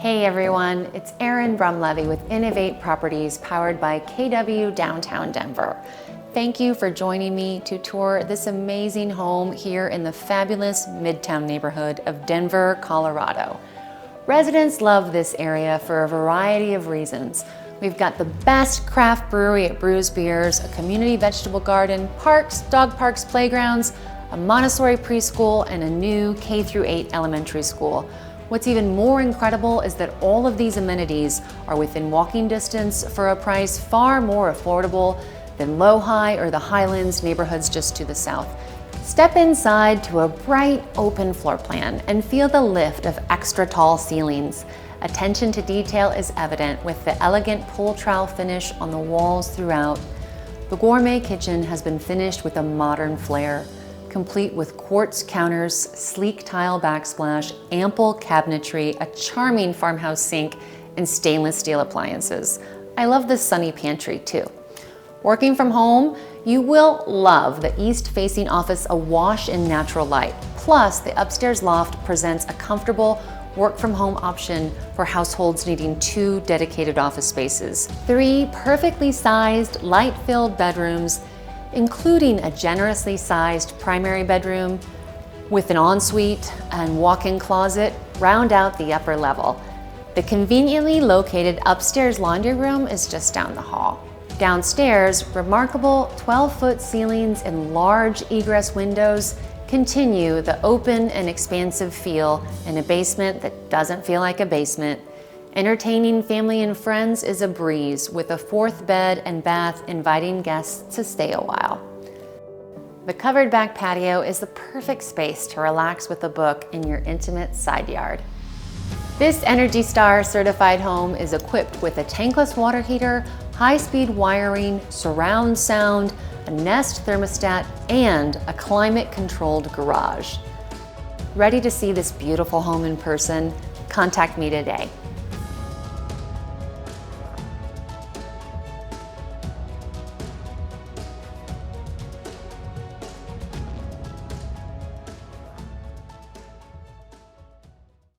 Hey everyone, it's Erin Brumleve with Innovate Properties powered by KW Downtown Denver. Thank you for joining me to tour this amazing home here in the fabulous Midtown neighborhood of Denver, Colorado. Residents love this area for a variety of reasons. We've got the best craft brewery at Brews Beers, a community vegetable garden, parks, dog parks, playgrounds, a Montessori preschool, and a new K-8 elementary school. What's even more incredible is that all of these amenities are within walking distance for a price far more affordable than Low-High or the Highlands neighborhoods just to the south. Step inside to a bright, open floor plan and feel the lift of extra tall ceilings. Attention to detail is evident with the elegant pull trowel finish on the walls throughout. The gourmet kitchen has been finished with a modern flair, complete with quartz counters, sleek tile backsplash, ample cabinetry, a charming farmhouse sink, and stainless steel appliances. I love the sunny pantry too. Working from home, you will love the east-facing office awash in natural light. Plus, the upstairs loft presents a comfortable work-from-home option for households needing 2 dedicated office spaces. 3 perfectly sized, light-filled bedrooms, including a generously sized primary bedroom with an ensuite and walk-in closet, round out the upper level. The conveniently located upstairs laundry room is just down the hall. Downstairs, remarkable 12-foot ceilings and large egress windows continue the open and expansive feel in a basement that doesn't feel like a basement. Entertaining family and friends is a breeze, with a 4th bed and bath inviting guests to stay a while. The covered back patio is the perfect space to relax with a book in your intimate side yard. This ENERGY STAR certified home is equipped with a tankless water heater, high-speed wiring, surround sound, a Nest thermostat, and a climate-controlled garage. Ready to see this beautiful home in person? Contact me today.